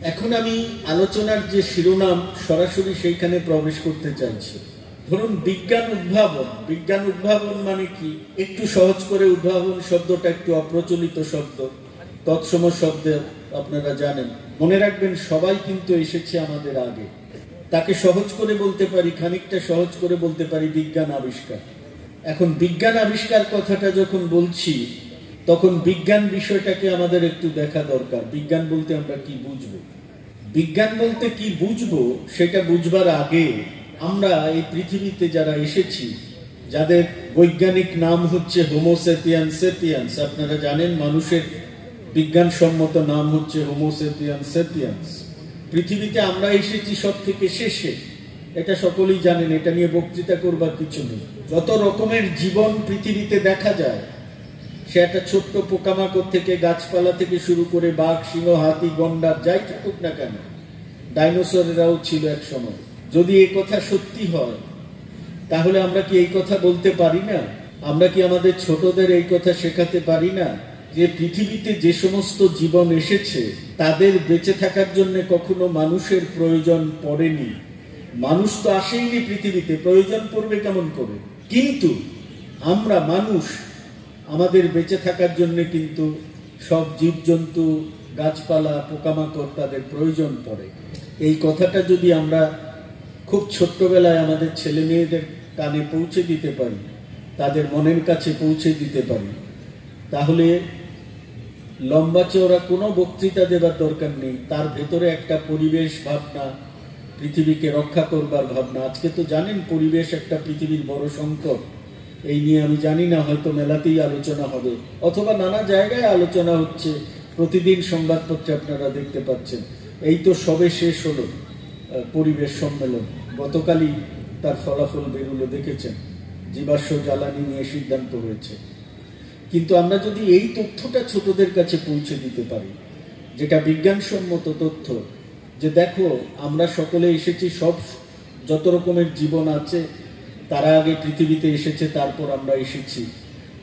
এখন আমি আলোচনার যে শিরোনাম সরাসরি সেইখানে প্রবেশ করতে চাইছি। ধরুন বিজ্ঞান উদ্ভাবন। বিজ্ঞান উদ্ভাবন মানে কি? একটু সহজ করে উদ্ভাবন শব্দটা একটু অপ্রচলিত শব্দ, তৎসম শব্দ আপনারা জানেন। মনে রাখবেন সবাই কিন্তু এসেছে আমাদের আগে। তাকে সহজ করে বলতে পারি, খানিকটা সহজ করে বলতে পারি বিজ্ঞান আবিষ্কার। এখন বিজ্ঞান আবিষ্কার কথাটা যখন বলছি তখন বিজ্ঞান বিষয়টাকে আমাদের একটু দেখা দরকার। বিজ্ঞান বলতে আমরা কি বুঝবো? বিজ্ঞান বলতে কি বুঝবো সেটা বুঝবার আগে আমরা এই পৃথিবীতে যারা এসেছি, যাদের বৈজ্ঞানিক নাম হচ্ছে হোমো সেপিয়ান্স সেপিয়ান্স, আপনারা জানেন মানুষের বিজ্ঞানসম্মত নাম হচ্ছে হোমো সেপিয়ান্স সেপিয়ান্স। পৃথিবীতে আমরা এসেছি সব থেকে শেষে, এটা সকলেই জানেন, এটা নিয়ে বক্তৃতা করবার কিছু নেই। যত রকমের জীবন পৃথিবীতে দেখা যায়, সে একটা ছোট্ট পোকামাকড় থেকে গাছপালা থেকে শুরু করে বাঘ, সিংহ, হাতি, গন্ডার যাই থাকুক না কেন, ডাইনোসরেরাও ছিল এক সময়। যদি এই কথা সত্যি হয় তাহলে আমরা কি এই কথা বলতে পারি না? আমরা কি আমাদের ছোটদের এই কথা শেখাতে পারি না যে পৃথিবীতে যে সমস্ত জীবন এসেছে তাদের বেঁচে থাকার জন্য কখনো মানুষের প্রয়োজন পড়েনি? মানুষ তো আসেইনি পৃথিবীতে, প্রয়োজন পড়বে কেমন করে? কিন্তু আমরা মানুষ, আমাদের বেঁচে থাকার জন্য কিন্তু সব জীবজন্তু, গাছপালা, পোকামাকড় তাদের প্রয়োজন পড়ে। এই কথাটা যদি আমরা খুব ছোট্টবেলায় আমাদের ছেলে মেয়েদের কানে পৌঁছে দিতে পারি, তাদের মনের কাছে পৌঁছে দিতে পারি, তাহলে লম্বা চওড়া কোনো বক্তৃতা দেবার দরকার নেই। তার ভেতরে একটা পরিবেশ ভাবনা, পৃথিবীকে রক্ষা করবার ভাবনা। আজকে তো জানেন পরিবেশ একটা পৃথিবীর বড় সংকট। এই নিয়ে আমি জানি না, হয়তো মেলাতেই আলোচনা হবে অথবা নানা জায়গায় আলোচনা হচ্ছে। প্রতিদিন সংবাদপত্রে আপনারা দেখতে পাচ্ছেন। এই তো সবে শেষ হলো পরিবেশ সম্মেলন, গতকালই তার ফলাফল বেরোলো, দেখেছেন। জীবাশ্ম জ্বালানি নিয়ে সিদ্ধান্ত হয়েছে। কিন্তু আমরা যদি এই তথ্যটা ছোটদের কাছে পৌঁছে দিতে পারি, যেটা বিজ্ঞানসম্মত তথ্য, যে দেখো আমরা সকলে এসেছি, সব যত রকমের জীবন আছে তারা আগে পৃথিবীতে এসেছে, তারপর আমরা এসেছি।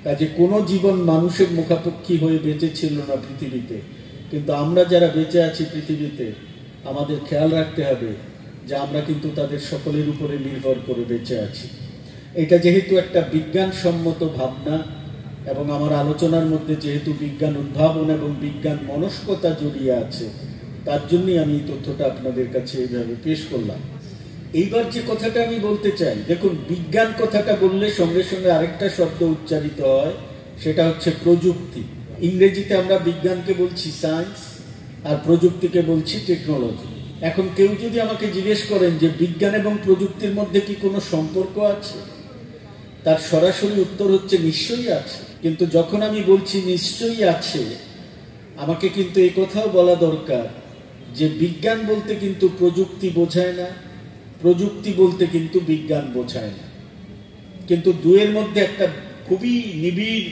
কাজে কোনো জীবন মানুষের মুখাপেক্ষী হয়ে বেঁচে ছিল না পৃথিবীতে। কিন্তু আমরা যারা বেঁচে আছি পৃথিবীতে, আমাদের খেয়াল রাখতে হবে যে আমরা কিন্তু তাদের সকলের উপরে নির্ভর করে বেঁচে আছি। এটা যেহেতু একটা বিজ্ঞানসম্মত ভাবনা এবং আমার আলোচনার মধ্যে যেহেতু বিজ্ঞান উদ্ভাবন এবং বিজ্ঞান মনস্কতা জড়িয়ে আছে, তার জন্যই আমি এই তথ্যটা আপনাদের কাছে এইভাবে পেশ করলাম। এইবার যে কথাটা আমি বলতে চাই, দেখুন বিজ্ঞান কথাটা বললে সঙ্গে সঙ্গে আরেকটা শব্দ উচ্চারিত হয়, সেটা হচ্ছে প্রযুক্তি। ইংরেজিতে আমরা বিজ্ঞানকে বলছি সায়েন্স আর প্রযুক্তিকে বলছি টেকনোলজি। এখন কেউ যদি আমাকে জিজ্ঞেস করেন যে বিজ্ঞান এবং প্রযুক্তির মধ্যে কি কোনো সম্পর্ক আছে, তার সরাসরি উত্তর হচ্ছে নিশ্চয়ই আছে। কিন্তু যখন আমি বলছি নিশ্চয়ই আছে, আমাকে কিন্তু এই কথাও বলা দরকার যে বিজ্ঞান বলতে কিন্তু প্রযুক্তি বোঝায় না, প্রযুক্তি বলতে কিন্তু বিজ্ঞান বোঝায় না। কিন্তু দুয়ের মধ্যে একটা খুবই নিবিড়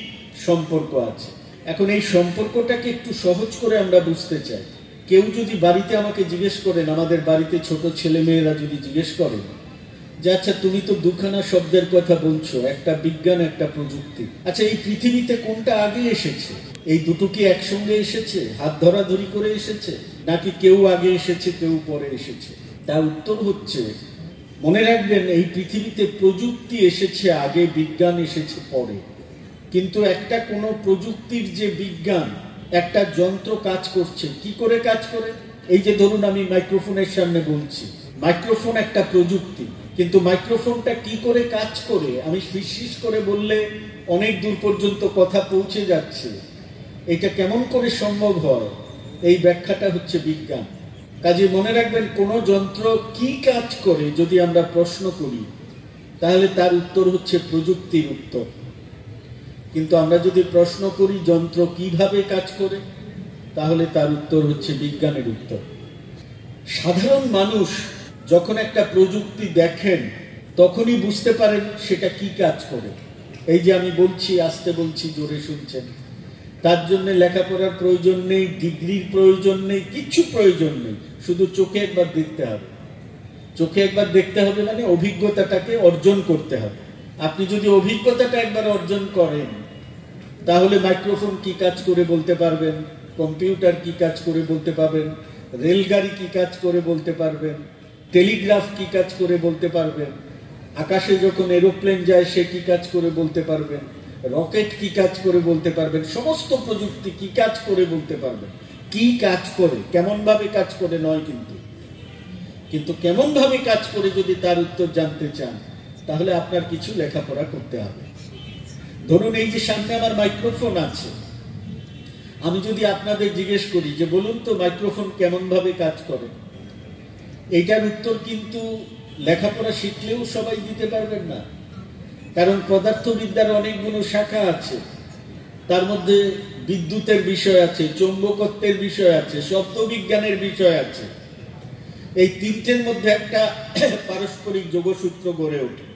সম্পর্ক আছে। এখন এই সম্পর্কটাকে একটু সহজ করে আমরা বুঝতে চাই। কেউ যদি বাড়িতে আমাকে জিজ্ঞেস করেন, আমাদের বাড়িতে ছোট ছেলে মেয়েরা যদি জিজ্ঞেস করেন যে আচ্ছা তুমি তো দুখানা শব্দের কথা বলছো, একটা বিজ্ঞান একটা প্রযুক্তি, আচ্ছা এই পৃথিবীতে কোনটা আগে এসেছে? এই দুটো কি একসঙ্গে এসেছে, হাত ধরাধরি করে এসেছে, নাকি কেউ আগে এসেছে কেউ পরে এসেছে? তার উত্তর হচ্ছে, মনে রাখবেন এই পৃথিবীতে প্রযুক্তি এসেছে আগে, বিজ্ঞান এসেছে পরে। কিন্তু একটা কোনো প্রযুক্তির যে বিজ্ঞান, একটা যন্ত্র কাজ করছে, কি করে কাজ করে? এই যে ধরুন আমি মাইক্রোফোনের সামনে বলছি, মাইক্রোফোন একটা প্রযুক্তি, কিন্তু মাইক্রোফোনটা কি করে কাজ করে? আমি ফিসফিস করে বললে অনেক দূর পর্যন্ত কথা পৌঁছে যাচ্ছে, এটা কেমন করে সম্ভব হয়? এই ব্যাখ্যাটা হচ্ছে বিজ্ঞান। কাজে মনে রাখবেন কোন যন্ত্র কি কাজ করে যদি আমরা প্রশ্ন করি, তাহলে তার উত্তর হচ্ছে প্রযুক্তির উত্তর। কিন্তু আমরা যদি প্রশ্ন করি যন্ত্র কিভাবে কাজ করে, তাহলে তার উত্তর হচ্ছে বিজ্ঞানের উত্তর। সাধারণ মানুষ যখন একটা প্রযুক্তি দেখেন তখনই বুঝতে পারেন সেটা কি কাজ করে। এই যে আমি বলছি, আসতে বলছি, জোরে শুনছেন, তার জন্য লেখাপড়ার প্রয়োজন নেই, ডিগ্রির প্রয়োজন নেই, কিচ্ছু প্রয়োজন নেই, শুধু চোখে একবার দেখতে হবে। চোখে একবার দেখতে হবে মানে অভিজ্ঞতাটাকে অর্জন করতে হবে। আপনি যদি অভিজ্ঞতাটা একবার অর্জন করেন, তাহলে মাইক্রোফোন কি কাজ করে বলতে পারবেন, কম্পিউটার কি কাজ করে বলতে পারবেন, রেলগাড়ি কি কাজ করে বলতে পারবেন, টেলিগ্রাফ কি কাজ করে বলতে পারবেন, আকাশে যখন এরোপ্লেন যায় সে কি কাজ করে বলতে পারবেন, রকেট কি কাজ করে বলতে পারবেন, সমস্ত প্রযুক্তি কি কাজ করে বলতে পারবেন। কি কাজ করে, কেমন ভাবে কাজ করে নয়, কিন্তু কেমন ভাবে কাজ করে যদি তার উত্তর জানতে চান তাহলে আপনার কিছু লেখাপড়া করতে হবে। ধরুন এই যে সামনে আমার মাইক্রোফোন আছে, আমি যদি আপনাদের জিজ্ঞেস করি যে বলুন তো মাইক্রোফোন কেমন ভাবে কাজ করে, এইটার উত্তর কিন্তু লেখাপড়া শিখলেও সবাই দিতে পারবেন না। কারণ পদার্থবিদ্যার অনেকগুলো শাখা আছে, তার মধ্যে বিদ্যুতের বিষয় আছে, চৌম্বকত্বের বিষয় আছে, শব্দবিজ্ঞানের বিষয় আছে। এই তিনটের মধ্যে একটা পারস্পরিক যোগসূত্র গড়ে ওঠে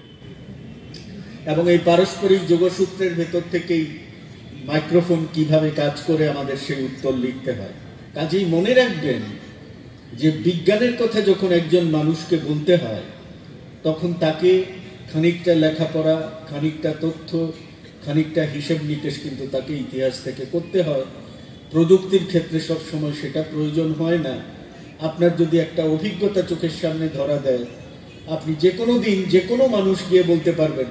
এবং এই পারস্পরিক যোগসূত্রের ভেতর থেকেই মাইক্রোফোন কিভাবে কাজ করে আমাদের সেই উত্তর লিখতে হয়। কাজেই মনে রাখবেন যে বিজ্ঞানের কথা যখন একজন মানুষকে বলতে হয় তখন তাকে খানিকটা লেখাপড়া, খানিকটা তথ্য, খানিকটা হিসেব নিকেশ কিন্তু তাকে ইতিহাস থেকে করতে হয়। প্রযুক্তির ক্ষেত্রে সব সময় সেটা প্রয়োজন হয় না। আপনার যদি একটা অভিজ্ঞতা চোখের সামনে ধরা দেয়, আপনি যে কোনো দিন যে কোনো মানুষ গিয়ে বলতে পারবেন,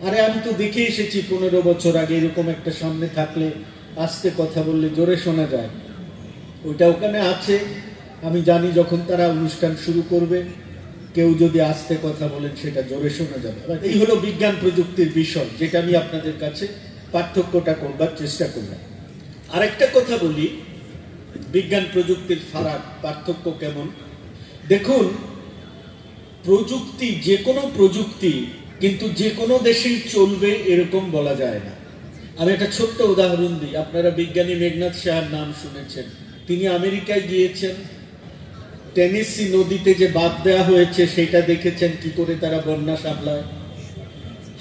আরে আমি তো দেখে এসেছি 15 বছর আগে এরকম একটা সামনে থাকলে আস্তে কথা বললে জোরে শোনা যায়। ওইটা ওখানে আছে, আমি জানি যখন তারা অনুষ্ঠান শুরু করবে কেউ যদি আস্তে কথা বলেন সেটা জোরে শোনা যাবে। এই হলো বিজ্ঞান প্রযুক্তির বিষয়, যেটা আমি আপনাদের কাছে পার্থক্যটা করবার চেষ্টা করলাম। আরেকটা কথা বলি, বিজ্ঞান প্রযুক্তির ফারাক, পার্থক্য কেমন। দেখুন, প্রযুক্তি, যে কোনো প্রযুক্তি কিন্তু যে কোনো দেশেই চলবে এরকম বলা যায় না। আমি একটা ছোট্ট উদাহরণ দিই। আপনারা বিজ্ঞানী মেঘনাদ সাহার নাম শুনেছেন। তিনি আমেরিকায় গিয়েছেন, টেনেসি নদীতে যে বাঁধ দেওয়া হয়েছে সেটা দেখেছেন কি করে তারা বন্যা সামলায়।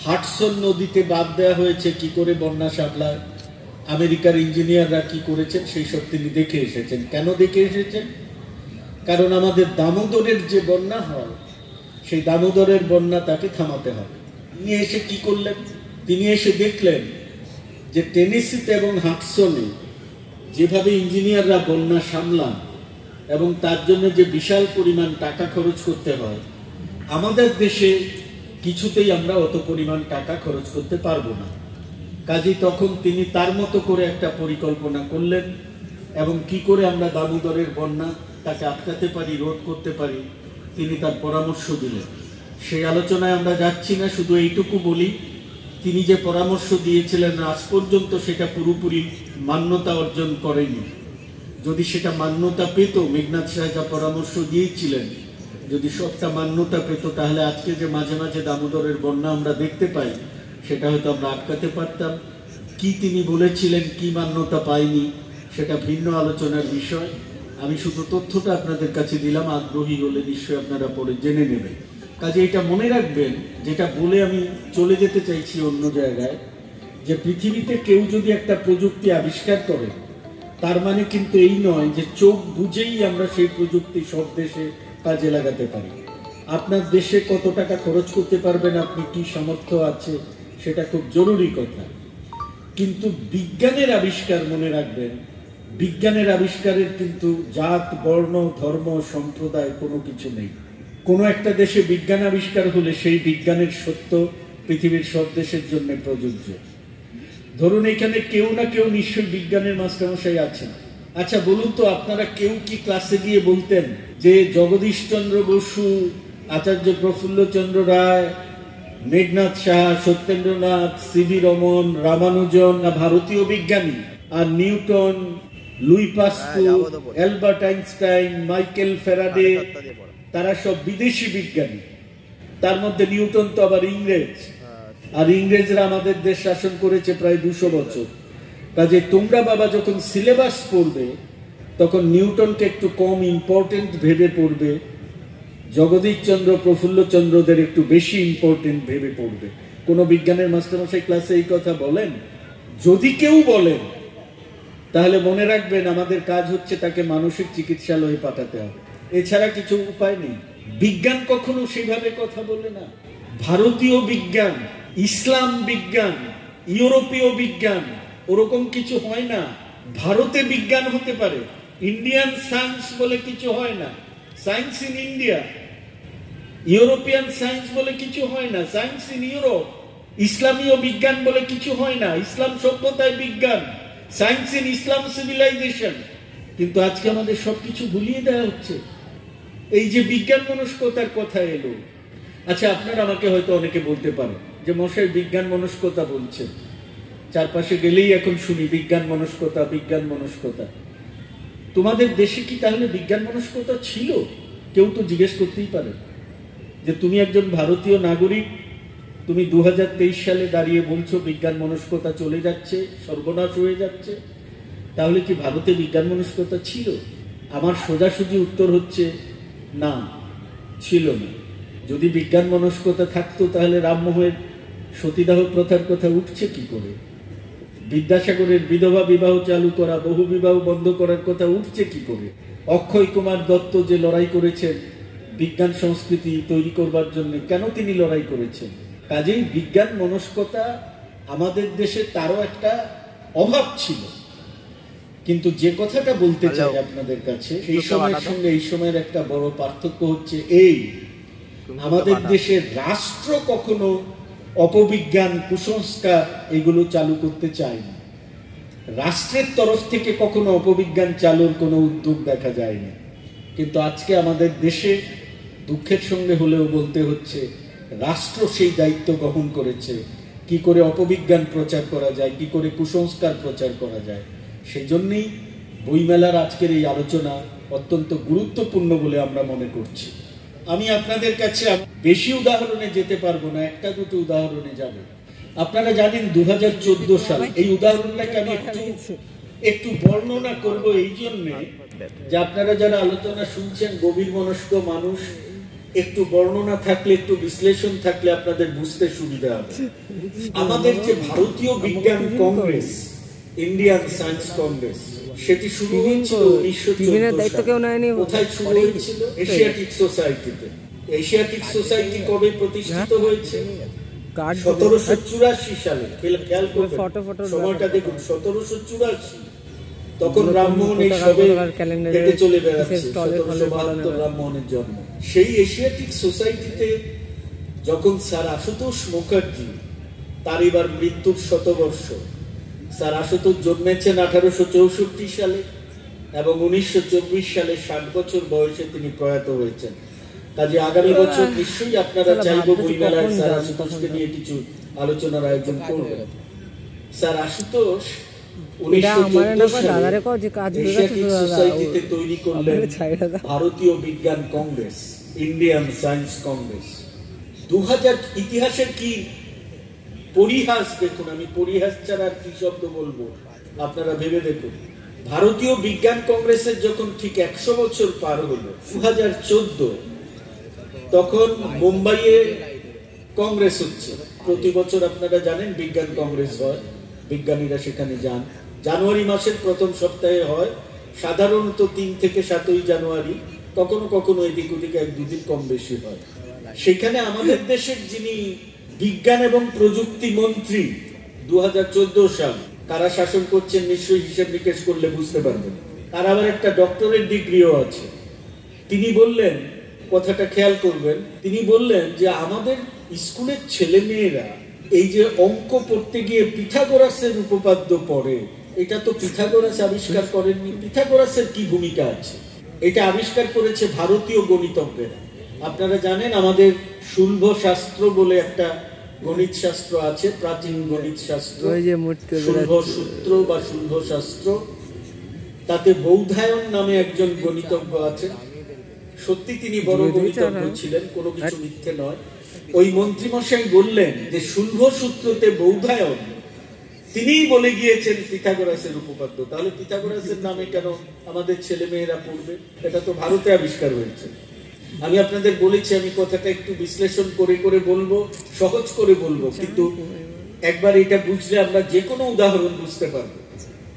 হাডসন নদীতে বাঁধ দেওয়া হয়েছে কি করে বন্যা সামলায়। আমেরিকার ইঞ্জিনিয়াররা কি করেছেন সেই সব তিনি দেখে এসেছেন। কেন দেখে এসেছেন? কারণ আমাদের দামোদরের যে বন্যা হয় সেই দামোদরের বন্যা তাকে থামাতে হবে। তিনি এসে কি করলেন? তিনি এসে দেখলেন যে টেনেসিতে এবং হাডসনে যেভাবে ইঞ্জিনিয়াররা বন্যা সামলান এবং তার জন্য যে বিশাল পরিমাণ টাকা খরচ করতে হয়, আমাদের দেশে কিছুতেই আমরা অত পরিমাণ টাকা খরচ করতে পারবো না। কাজেই তখন তিনি তার মতো করে একটা পরিকল্পনা করলেন এবং কি করে আমরা দামোদরের বন্যা তাকে আটকাতে পারি, রোধ করতে পারি, তিনি তার পরামর্শ দিলেন। সেই আলোচনায় আমরা যাচ্ছি না, শুধু এইটুকু বলি, তিনি যে পরামর্শ দিয়েছিলেন আজ পর্যন্ত সেটা পুরোপুরি মান্যতা অর্জন করেনি। যদি সেটা মান্যতা পেত, মেঘনাদ সাহা যা পরামর্শ দিয়েছিলেন যদি সবটা মান্যতা পেত, তাহলে আজকে যে মাঝে মাঝে দামোদরের বন্যা আমরা দেখতে পাই সেটা হয়তো আমরা আটকাতে পারতাম। কি তিনি বলেছিলেন, কি মান্যতা পায়নি, সেটা ভিন্ন আলোচনার বিষয়। আমি শুধু তথ্যটা আপনাদের কাছে দিলাম, আগ্রহী হলে নিশ্চয়ই আপনারা পরে জেনে নেবেন। কাজে এটা মনে রাখবেন, যেটা বলে আমি চলে যেতে চাইছি অন্য জায়গায়, যে পৃথিবীতে কেউ যদি একটা প্রযুক্তি আবিষ্কার করে তার মানে কিন্তু এই নয় যে চোখ বুঝেই আমরা সেই প্রযুক্তি সব দেশে কাজে লাগাতে পারি। আপনার দেশে কত টাকা খরচ করতে পারবেন, আপনি কি সামর্থ্য আছে, সেটা খুব জরুরি কথা। কিন্তু বিজ্ঞানের আবিষ্কার, মনে রাখবেন, বিজ্ঞানের আবিষ্কারের কিন্তু জাত, বর্ণ, ধর্ম, সম্প্রদায় কোনো কিছু নেই। কোনো একটা দেশে বিজ্ঞান আবিষ্কার হলে সেই বিজ্ঞানের সত্য পৃথিবীর সব দেশের জন্য প্রযোজ্য। ধরুন এখানে কেউ না কেউ নিশ্চয়ই বিজ্ঞানের মাস্টারমশাই আছেন। আচ্ছা বলুন তো, আপনারা কেউ কি ক্লাসে গিয়ে বলতেন যে জগদীশচন্দ্র বসু, আচার্য প্রফুল্লচন্দ্র রায়, মেঘনাদ সাহা, সত্যেন্দ্রনাথ, সিভি রমন, রামানুজন ভারতীয় বিজ্ঞানী, আর Newton, Louis Pasteur, Albert Einstein, Michael Faraday, তারা সব বিদেশি বিজ্ঞানী। তার মধ্যে নিউটন তো আবার ইংরেজ, আর ইংরেজরা আমাদের দেশ শাসন করেছে প্রায় 200 বছর। কাজে তোমরা বাবা যখন সিলেবাস পড়বে তখন নিউটনকে একটু কম ইম্পর্টেন্ট ভেবে পড়বে, জগদীশচন্দ্র প্রফুল্লচন্দ্রদের একটু বেশি ইম্পর্টেন্ট ভেবে পড়বে। কোন বিজ্ঞানের মাস্টারমশাই ক্লাসে এই কথা বলেন? যদি কেউ বলেন তাহলে মনে রাখবেন আমাদের কাজ হচ্ছে তাকে মানসিক চিকিৎসালয়ে পাঠাতে হবে, এছাড়া কিছু উপায় নেই। বিজ্ঞান কখনো সেইভাবে কথা বলে না। ভারতীয় বিজ্ঞান, ইসলাম বিজ্ঞান, ইউরোপীয় বিজ্ঞান, ওরকম কিছু হয় না। ভারতে বিজ্ঞান হতে পারে ইন্ডিয়ান সায়েন্স বলে কিছু হয় না, science in India. European science বলে কিছু হয় না, সায়েন্স ইন ইউরোপ। ইসলামীয় বিজ্ঞান বলে কিছু হয় না, ইসলাম সভ্যতায় বিজ্ঞান, সায়েন্স ইন ইসলাম সিভিলাইজেশন। কিন্তু আজকে আমাদের সবকিছু ভুলিয়ে দেওয়া হচ্ছে। এই যে বিজ্ঞান মনস্কতার কথা এলো, আচ্ছা আপনারা আমাকে হয়তো অনেকে বলতে পারেন যে মশাই বিজ্ঞান মনস্কতা বলছেন, চারপাশে গেলেই এখন শুনি বিজ্ঞান মনস্কতা, বিজ্ঞান মনস্কতা। তোমাদের দেশে কি তাহলে বিজ্ঞান মনস্কতা ছিল? কেউ তো জিজ্ঞেস করতেই পারে যে তুমি একজন ভারতীয় নাগরিক, তুমি 2023 সালে দাঁড়িয়ে বলছো বিজ্ঞান মনস্কতা চলে যাচ্ছে, সর্বনাশ হয়ে যাচ্ছে। তাহলে কি ভারতে বিজ্ঞান মনস্কতা ছিল? আমার সোজাসুজি উত্তর হচ্ছে না, ছিল না। যদি বিজ্ঞান মনস্কতা থাকতো তাহলে রামমোহনের সতীদাহ প্রথার কথা উঠছে কি করে? বিদ্যাসাগরের বিধবা বিবাহ চালু করা, বহু বিবাহ বন্ধ করার কথা উঠছে কি করে? অক্ষয় কুমার দত্ত যে লড়াই করেছেন বিজ্ঞান সংস্কৃতি তৈরি করবার জন্য, কেন তিনি লড়াই করেছেন? কাজেই বিজ্ঞান মনস্কতা আমাদের দেশে তারও একটা অভাব ছিল। কিন্তু যে কথাটা বলতে চাই আপনাদের কাছে, এই সময়ের সঙ্গে এই সময়ের একটা বড় পার্থক্য হচ্ছে এই, আমাদের দেশের রাষ্ট্র কখনো অপবিজ্ঞান, কুসংস্কার এগুলো চালু করতে চায় না। রাষ্ট্রের তরফ থেকে কখনো অপবিজ্ঞান চালুর কোনো উদ্যোগ দেখা যায়নি। কিন্তু আজকে আমাদের দেশে দুঃখের সঙ্গে হলেও বলতে হচ্ছে রাষ্ট্র সেই দায়িত্ব গ্রহণ করেছে, কি করে অপবিজ্ঞান প্রচার করা যায়, কি করে কুসংস্কার প্রচার করা যায়। সেই জন্যই বইমেলার আজকের এই আলোচনা অত্যন্ত গুরুত্বপূর্ণ বলে আমরা মনে করছি। আমি আপনাদের কাছে বেশি উদাহরণে যেতে পারবো না, একটা দুটো উদাহরণে যাব। আপনারা জানেন 2014 সাল, এই উদাহরণটাকে আমি একটু বর্ণনা করব এই জন্য যে আপনারা যারা আলোচনা শুনছেন গভীর মনস্ক মানুষ, একটু বর্ণনা থাকলে, একটু বিশ্লেষণ থাকলে আপনাদের বুঝতে সুবিধা হবে। আমাদের যে ভারতীয় বিজ্ঞান কংগ্রেস, ইন্ডিয়ান সায়েন্স কংগ্রেস, সেটি শুরু হয়েছিল 1914 সালে। কোথায় শুরু হয়েছিল? এশিয়াটিক সোসাইটিতে। এশিয়াটিক সোসাইটি কবে প্রতিষ্ঠিত হয়েছে? 1784 সালে। খেয়াল করবেন সময়টা দেখুন, 1784। তখন রামমোহন এই সবে হেঁটে চলে বেড়াচ্ছে, 1772 রামমোহনের জন্ম। সেই এশিয়াটিক সোসাইটিতে যখন স্যার আশুতোষ মুখার্জি, তার এবার মৃত্যুর 100 বর্ষ, স্যার আশুতোষ জন্মেছেন 1864 সালে এবং 1924 সালে 60 বছর বয়সে তিনি প্রয়াত হয়েছেন। কাজে আগামী বছর নিশ্চয়ই আপনারা চাইব বইমেলায় স্যার আশুতোষকে নিয়ে কিছু আলোচনার আয়োজন করবেন। স্যার আশুতোষ 1914 সালে এশিয়াটিক সোসাইটিতে তৈরি করলেন ভারতীয় বিজ্ঞান কংগ্রেস, ইন্ডিয়ান সায়েন্স কংগ্রেস। 2000 ইতিহাসের কি পরিহাস দেখুন, আমি পরিহাস ছাড়া আর কি শব্দ বলবো আপনারা ভেবে দেখুন। ভারতীয় বিজ্ঞান কংগ্রেসের যখন ঠিক 100 বছর পার হলো 2014, তখন মুম্বাইয়ে কংগ্রেস হচ্ছে। প্রতি বছর আপনারা জানেন বিজ্ঞান কংগ্রেস হয়, বিজ্ঞানীরা সেখানে যান। জানুয়ারি মাসের প্রথম সপ্তাহে হয়, সাধারণত 3 থেকে 7 জানুয়ারি, কখনো কখনো এদিক ওদিকে 1-2 দিন কম বেশি হয়। সেখানে আমাদের দেশের যিনি বিজ্ঞান এবং প্রযুক্তি মন্ত্রী 2014 সাল, কারা শাসন করছেন নিশ্চয়ই হিসেব নিকেশ করলে বুঝতে পারবেন। তার আবার একটা ডক্টরেট ডিগ্রিও আছে। তিনি বললেন, কথাটা খেয়াল করবেন, তিনি বললেন যে আমাদের স্কুলের ছেলে মেয়েরা এই যে অঙ্ক পড়তে গিয়ে পিথাগোরাসের উপপাদ্য পড়ে, এটা তো পিথাগোরাস আবিষ্কার করেননি। পিথাগোরাসের কি ভূমিকা আছে? এটা আবিষ্কার করেছে ভারতীয় গণিতজ্ঞেরা। আপনারা জানেন আমাদের শুল্ভ শাস্ত্র বলে একটা গণিত শাস্ত্র আছে, প্রাচীন গণিত শাস্ত্র, শুল্ভ সূত্র বা শুল্ভ শাস্ত্র। তাতে বৌধায়ন নামে একজন গণিতজ্ঞ আছেন। সত্যি তিনি বড় গণিতজ্ঞ ছিলেন, কোনো কিছু মিথ্যে নয়। ওই মন্ত্রীমশাই বললেন যে শুল্ভ সূত্রতে বৌধায়ন তিনিই বলে গিয়েছেন পিথাগোরাসের উপপাদ্য। তাহলে পিথাগোরাসের নামে কেন আমাদের ছেলে মেয়েরা পড়বে? এটা তো ভারতে আবিষ্কার হয়েছে। আমি আপনাদের বলেছি আমি কথাটা একটু বিশ্লেষণ করে করে বলবো, সহজ করে বলবো, কিন্তু একবার এটা বুঝলে আমরা যে কোনো উদাহরণ বুঝতে পারবো।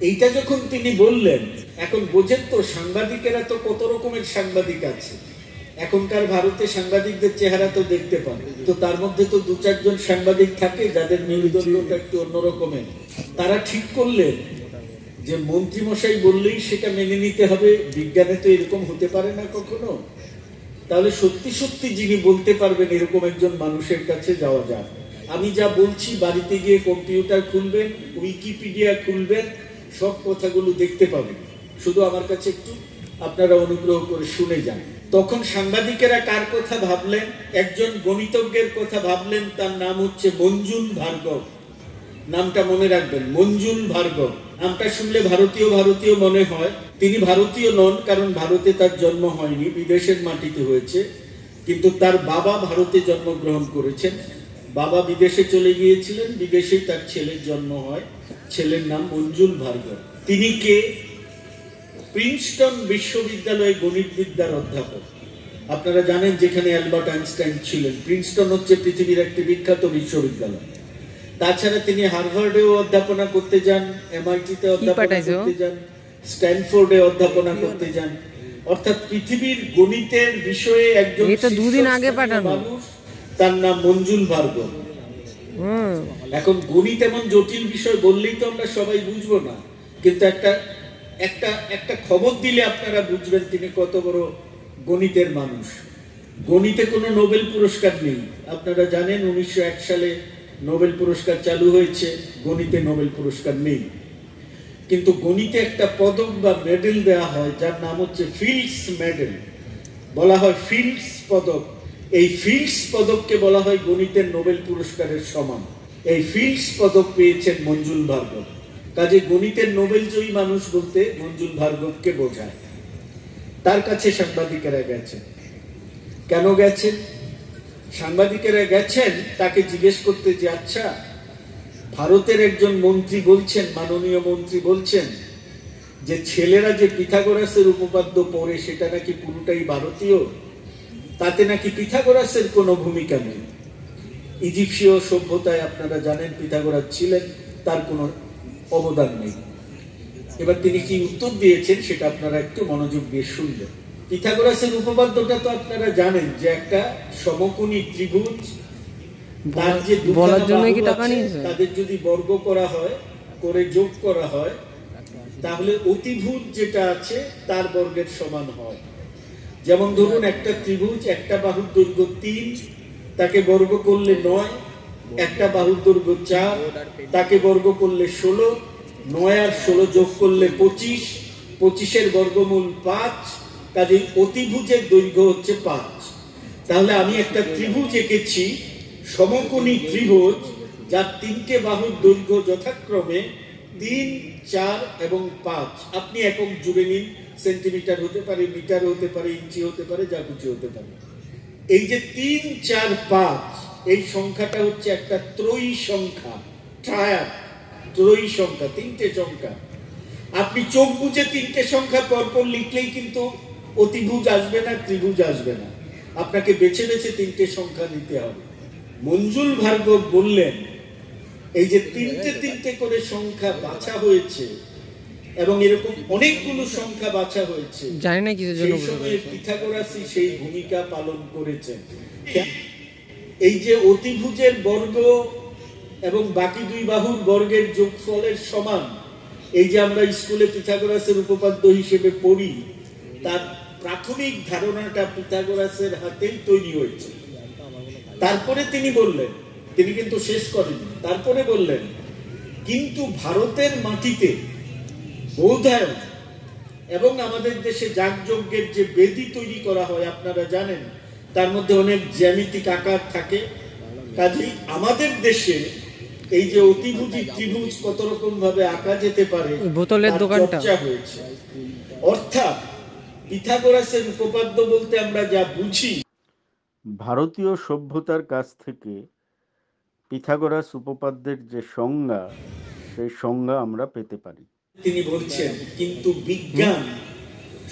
এইটা যখন তিনি বললেন, এখন বোঝেন তো সাংবাদিকেরা তো কত রকমের সাংবাদিক আছে। এখনকার ভারতে সাংবাদিকদের চেহারা তো দেখতে পান, তো তার মধ্যে তো 2-4 জন সাংবাদিক থাকে যাদের মেরুদণ্ডটা একটু অন্যরকমের। তারা ঠিক করলেন যে মন্ত্রীমশাই বললেই সেটা মেনে নিতে হবে, বিজ্ঞানে তো এরকম হতে পারে না কখনো। তাহলে সত্যি সত্যি যিনি বলতে পারবেন এরকম একজন মানুষের কাছে যাওয়া যাক। আমি যা বলছি বাড়িতে গিয়ে কম্পিউটার খুলবেন, উইকিপিডিয়া খুলবেন, সব কথাগুলো দেখতে পাবেন। শুধু আমার কাছে একটু আপনারা অনুগ্রহ করে শুনে যান। তখন সাংবাদিকেরা কার কথা ভাবলেন? একজন গণিতজ্ঞের কথা ভাবলেন, তার নাম হচ্ছে মঞ্জুল ভার্গব। নামটা মনে রাখবেন, মঞ্জুল ভার্গব। নামটা শুনলে ভারতীয় ভারতীয় মনে হয়। তিনি ভারতীয় নন, কারণ ভারতে তার জন্ম হয়নি, বিদেশের মাটিতে হয়েছে। কিন্তু তার বাবা ভারতে জন্মগ্রহণ করেছেন, বাবা বিদেশে চলে গিয়েছিলেন, বিদেশেই তার ছেলের জন্ম হয়। ছেলের নাম মঞ্জুল ভার্গব। তিনি কে? প্রিন্সটন বিশ্ববিদ্যালয়ে গণিতবিদ্যার অধ্যাপক। আপনারা জানেন যেখানে অ্যালবার্ট আইনস্টাইন ছিলেন। প্রিন্সটন হচ্ছে পৃথিবীর একটি বিখ্যাত বিশ্ববিদ্যালয়। তাছাড়া তিনি হার্ভার্ডেও অধ্যাপনা করতে যান, এমআইটিতে অধ্যাপনা করতে যান, স্ট্যানফোর্ডে অধ্যাপনা করতে যান। অর্থাৎ পৃথিবীর গণিতের বিষয়ে একজন মানুষ, তার নাম মঞ্জুল ভার্গব। এখন গণিত এমন জটিল বিষয় বললেই তো আমরা সবাই বুঝবো না, কিন্তু একটা খবর দিলে আপনারা বুঝবেন তিনি কত বড় গণিতের মানুষ। গণিতে কোনো নোবেল পুরস্কার নেই। আপনারা জানেন 1901 সালে নোবেল পুরস্কার চালু হয়েছে, গণিতে নোবেল পুরস্কার নেই। কিন্তু গণিতে একটা পদক বা মেডেল দেওয়া হয় যার নাম হচ্ছে ফিল্ডস মেডেল, বলা হয় ফিল্ডস পদক। এই ফিল্ডস পদককে বলা হয় গণিতের নোবেল পুরস্কারের সমান। এই ফিল্ডস পদক পেয়েছেন মঞ্জুল ভার্গব। কাজে গণিতের নোবেল জয়ী মানুষ বলতে মঞ্জুল ভার্গবকে বোঝায়। তার কাছে সাংবাদিকেরা গেছেন। কেন গেছেন? সাংবাদিকেরা গেছেন তাকে জিজ্ঞেস করতে যে, আচ্ছা, ভারতের একজন মন্ত্রী বলছেন, মাননীয় মন্ত্রী বলছেন যে ছেলেরা যে পিথাগোরাসের উপপাদ্য পড়ে সেটা নাকি পুরোটাই ভারতীয়, তাতে নাকি পিথাগোরাসের কোনো ভূমিকা নেই। ইজিপশীয় সভ্যতায় আপনারা জানেন পিথাগোরাস ছিলেন, তার কোনো অবদান নেই। এবার তিনি কি উত্তর দিয়েছেন সেটা আপনারা একটু মনোযোগ দিয়ে শুনবেন। পিথাগোরাসের উপপাদ্যটা তো আপনারা জানেন যে একটা সমকোণী ত্রিভুজ, তার যে তাদের যদি বর্গ করা হয়, করে যোগ করা হয়, তাহলে অতিভুজ যেটা আছে তার বর্গের সমান হয়। যেমন ধরুন একটা ত্রিভুজ, একটা বাহুর দৈর্ঘ্য 3, তাকে বর্গ করলে 9, একটা বাহুর দৈর্ঘ্য 4, তাকে বর্গ করলে 16, 9 আর 16 যোগ করলে 25, 25-এর বর্গমূল 5। কাজে অতিভুজের দৈর্ঘ্য হচ্ছে 5। তাহলে আমি একটা ত্রিভুজ এঁকেছি, সমকোণী ত্রিভুজ, যার 3টে বাহুর দৈর্ঘ্য যথাক্রমে 3, 4 এবং 5। আপনি একক জুড়ে নিন, সেন্টিমিটার হতে পারে, মিটার হতে পারে, ইঞ্চি হতে পারে, যা কিছু হতে পারে। এই যে 3, 4, 5 এই সংখ্যাটা হচ্ছে একটা ত্রয়ী সংখ্যা, ট্রায়াড, ত্রয়ী সংখ্যা, 3টে সংখ্যা। আপনি চোখ বুঝে 3টে সংখ্যা পরপর লিখলেই কিন্তু অতিভুজ আসবে না, ত্রিভুজ আসবে না। আপনাকে বেছে বেছে 3টে সংখ্যা নিতে হবে। মঞ্জুল ভার্গব বললেন এই যে 3টে করে সংখ্যা বাছা হয়েছে এবং এরকম অনেকগুলো সংখ্যা বাছা হয়েছে, জানি না কিছু জন্য পিথাগোরাসই সেই ভূমিকা পালন করেছেন। এই যে অতিভুজের বর্গ এবং বাকি দুই বাহুর বর্গের যোগফলের সমান, এই যে আমরা স্কুলে পিথাগোরাসের উপপাদ্য হিসেবে পড়ি, তার প্রাথমিক ধারণাটা পিথাগোরাসের হাতেই তৈরি হয়েছে। তারপরে তিনি বললেন, তিনি কিন্তু শেষ করেননি, তারপরে বললেন কিন্তু ভারতের মাটিতে বৌধায়ন এবং আমাদের দেশে যাগযজ্ঞের যে বেদি তৈরি করা হয় আপনারা জানেন, তার মধ্যে অনেক জ্যামিতিক আকার থাকে। কাজেই আমাদের দেশে এই যে অতিভুজি ত্রিভুজ কত রকম ভাবে আঁকা যেতে পারে বোতলের দোকানটা হয়েছে। অর্থাৎ পিথাগোরাসের উপপাদ্য বলতে আমরা যা বুঝি, ভারতীয় সভ্যতার কাছ থেকে পিথাগোরাস উপপাদ্যের যে সংজ্ঞা, সেই সংজ্ঞা আমরা পেতে পারি। তিনি বলছেন কিন্তু বিজ্ঞান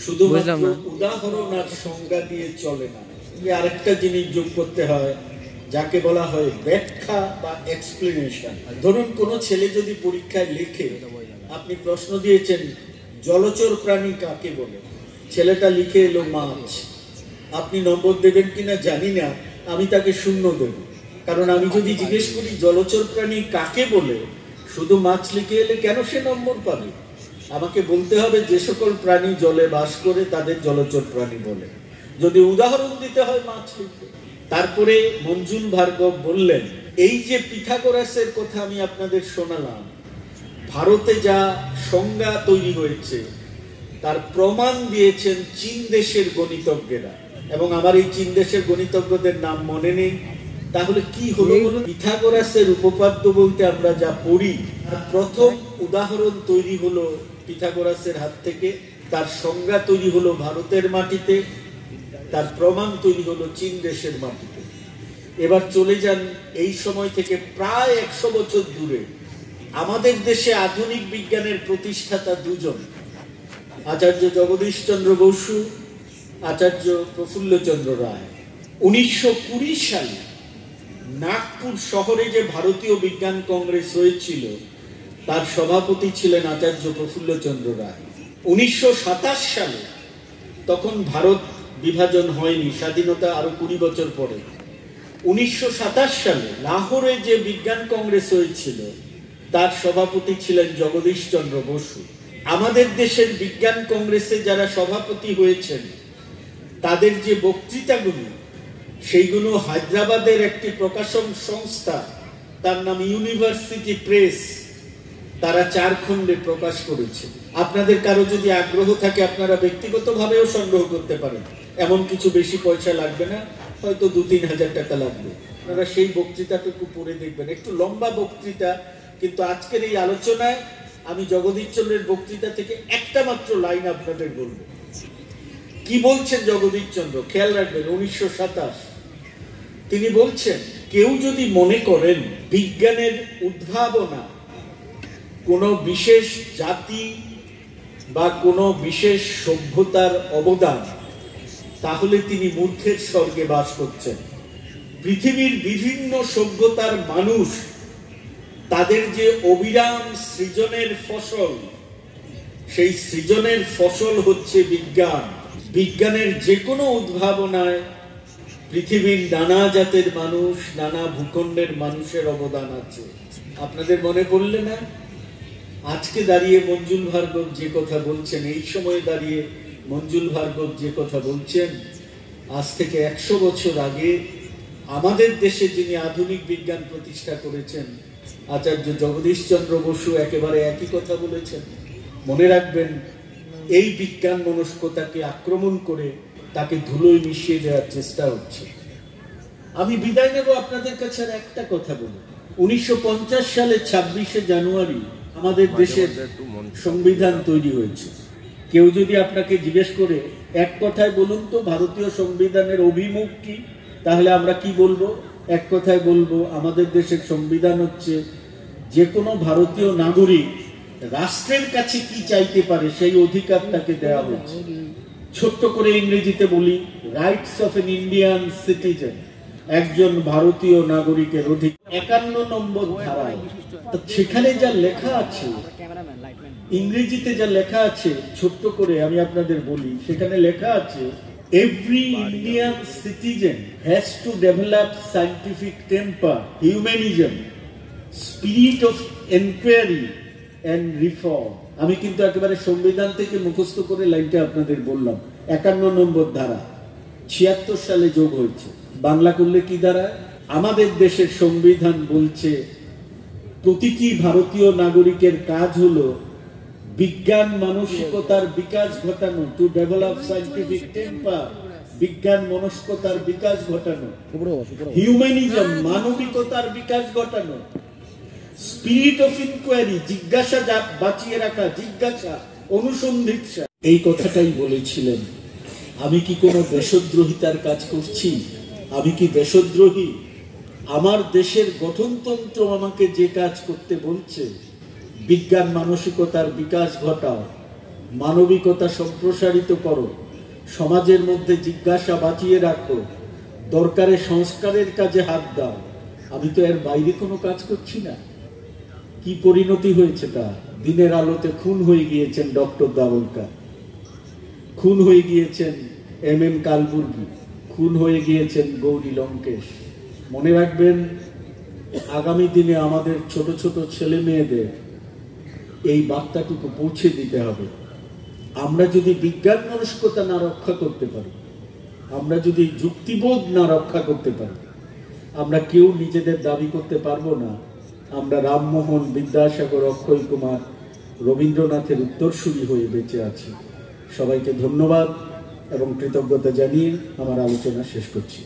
শুধুমাত্র উদাহরণ আর সংজ্ঞা দিয়ে চলে না, আরেকটা জিনিস যোগ করতে হয় যাকে বলা হয় ব্যাখ্যা বা এক্সপ্লেনেশন। ধরুন কোন ছেলে যদি পরীক্ষায় লেখে, আপনি প্রশ্ন দিয়েছেন জলচর প্রাণী কাকে বলে, ছেলেটা লিখে এলো মাছ, আপনি নম্বর দেবেন কিনা জানি না, আমি তাকে 0 দেব। কারণ আমি যদি জিজ্ঞেস করি জলচর প্রাণী কাকে বলে, শুধু মাছ লিখে এলে কেন সে নম্বর পাবে? আমাকে বলতে হবে যে সকল প্রাণী জলে বাস করে তাদের জলচর প্রাণী বলে। যদি উদাহরণ দিতে হয় মাছ লিখতে। তারপরে মঞ্জুল ভার্গব বললেন, এই যে পিথাগোরাসের কথা আমি আপনাদের শোনালাম, ভারতে যা সংজ্ঞা তৈরি হয়েছে তার প্রমাণ দিয়েছেন চীন দেশের গণিতজ্ঞেরা, এবং আমার এই চীন দেশের গণিতজ্ঞদের নাম মনে নেই। তাহলে কি হলো? পিথাগোরাসের উপপাদ্য বলতে আমরা যা পড়ি, প্রথম উদাহরণ তৈরি হলো পিথাগোরাসের হাত থেকে, তার সংজ্ঞা তৈরি হলো ভারতের মাটিতে, তার প্রমাণ তৈরি হলো চীন দেশের মাটিতে। এবার চলে যান এই সময় থেকে প্রায় 100 বছর দূরে। আমাদের দেশে আধুনিক বিজ্ঞানের প্রতিষ্ঠাতা দুজন, আচার্য জগদীশ চন্দ্র বসু, আচার্য প্রফুল্লচন্দ্র রায়। 1920 সালে নাগপুর শহরে যে ভারতীয় বিজ্ঞান কংগ্রেস হয়েছিল তার সভাপতি ছিলেন আচার্য প্রফুল্লচন্দ্র রায়। 1927 সালে, তখন ভারত বিভাজন হয়নি, স্বাধীনতা আরো 20 বছর পরে, 1927 সালে লাহোরে যে বিজ্ঞান কংগ্রেস হয়েছিল তার সভাপতি ছিলেন জগদীশ চন্দ্র বসু। আমাদের দেশের বিজ্ঞান কংগ্রেসে যারা সভাপতি হয়েছেন তাদের যে বক্তৃতাগুলো, সেইগুলো হায়দ্রাবাদের একটি প্রকাশন সংস্থা, তার নাম ইউনিভার্সিটি প্রেস, তারা 4 খণ্ডে প্রকাশ করেছে। আপনাদের কারো যদি আগ্রহ থাকে আপনারা ব্যক্তিগতভাবেও সংগ্রহ করতে পারেন, এমন কিছু বেশি পয়সা লাগবে না, হয়তো 2-3 হাজার টাকা লাগবে। আপনারা সেই বক্তৃতাটুকু পড়ে দেখবেন, একটু লম্বা বক্তৃতা, কিন্তু আজকের এই আলোচনায় আমি জগদীশ চন্দ্রের বক্তৃতা থেকে একটা মাত্র লাইন আপনাদের বলবো। কি বলছেন জগদীশ চন্দ্র, খেয়াল রাখবেন। 1927 তিনি বলছেন, কেউ যদি মনে করেন বিজ্ঞানের উদ্ভাবনা কোনো বিশেষ জাতি বা কোনো বিশেষ সভ্যতার অবদান, তাহলে তিনি মূর্খের স্বর্গে বাস করছেন। পৃথিবীর বিভিন্ন সভ্যতার মানুষ তাদের যে অবিরাম সৃজনের ফসল, সেই সৃজনের ফসল হচ্ছে বিজ্ঞান। বিজ্ঞানের যে কোনো উদ্ভাবনায় পৃথিবীর নানা জাতের মানুষ, নানা ভূখণ্ডের মানুষের অবদান আছে। আপনাদের মনে পড়লে না, আজকে দাঁড়িয়ে মঞ্জুল ভার্গব যে কথা বলছেন, এই সময়ে দাঁড়িয়ে মঞ্জুল ভার্গব যে কথা বলছেন, আজ থেকে 100 বছর আগে আমাদের দেশে যিনি আধুনিক বিজ্ঞান প্রতিষ্ঠা করেছেন আচার্য জগদীশ চন্দ্র বসু একেবারে একই কথা বলেছেন। মনে রাখবেন, এই বিজ্ঞান মনস্কতাকে আক্রমণ করে তাকে ধুলোয় মিশিয়ে দেওয়ার চেষ্টা হচ্ছে। আমি বিদায় নেব আপনাদের কাছে আর একটা কথা বলি। 1950 সালে 26শে জানুয়ারি আমাদের দেশের সংবিধান তৈরি হয়েছে। কেউ যদি আপনাকে জিজ্ঞেস করে এক কথায় বলুন তো ভারতীয় সংবিধানের অভিমুখ কি, তাহলে আমরা কি বলবো? এক কথায় বলবো, আমাদের দেশের সংবিধান হচ্ছে যে কোনো ভারতীয় নাগরিক রাষ্ট্রের কাছে কি চাইতে পারে সেই অধিকার তাকে দেওয়া হয়েছে। ছোট্ট করে ইংরেজিতে বলি, rights of N Indian citizen, একজন ভারতীয় নাগরিকের অধিকার। 51 নম্বর ধারায় সেখানে যা লেখা আছে, ইংরেজিতে যা লেখা আছে, ছোট্ট করে আমি আপনাদের বলি, সেখানে লেখা আছে, every Indian citizen has to develop scientific temper, humanism, spirit of inquiry and reform. আমি কিন্তু একেবারে সংবিধান থেকে মুখস্থ করে লাইনটা আপনাদের বললাম। 51 নম্বর ধারা 76 সালে যোগ হয়েছে। বাংলা করলে কি দাঁড়ায়? আমাদের দেশের সংবিধান বলছে প্রতিটি ভারতীয় নাগরিকের কাজ হলো বিজ্ঞান মানসিকতার বিকাশ ঘটানো, টু ডেভেলপ সায়েন্টিফিক টেম্পার, বিজ্ঞান মনস্কতার বিকাশ ঘটানো, হিউম্যানিজম, মানবিকতার বিকাশ ঘটানো, স্পিরিট অফ ইনকোয়ারি, জিজ্ঞাসা বাঁচিয়ে রাখা, জিজ্ঞাসা, অনুসন্ধিৎসা। এই কথাটাই বলেছিলেন। আমি কি কোনো দেশদ্রোহিতার কাজ করছি? আমি কি দেশদ্রোহী? আমার দেশের গঠনতন্ত্র আমাকে যে কাজ করতে বলছে, বিজ্ঞান মানসিকতার বিকাশ ঘটাও, মানবিকতা সম্প্রসারিত করো, সমাজের মধ্যে জিজ্ঞাসা বাঁচিয়ে রাখো, দরকারে সংস্কারের কাজে হাত দাও, আমি তো এর বাইরে কোনো কাজ করছি না। কি পরিণতি হয়েছে তা? দিনের আলোতে খুন হয়ে গিয়েছেন ডক্টর দাভোলকার, খুন হয়ে গিয়েছেন MM কালবুর্গি, খুন হয়ে গিয়েছেন গৌরী লঙ্কেশ। মনে রাখবেন, আগামী দিনে আমাদের ছোট ছোট ছেলে মেয়েদের এই বার্তাটুকু পৌঁছে দিতে হবে। আমরা যদি বিজ্ঞান মনস্কতা না রক্ষা করতে পারি, আমরা যদি যুক্তিবোধ না রক্ষা করতে পারি, আমরা কেউ নিজেদের দাবি করতে পারবো না আমরা রামমোহন, বিদ্যাসাগর, অক্ষয় কুমার, রবীন্দ্রনাথের উত্তরসূরি হয়ে বেঁচে আছি। সবাইকে ধন্যবাদ এবং কৃতজ্ঞতা জানিয়ে আমার আলোচনা শেষ করছি।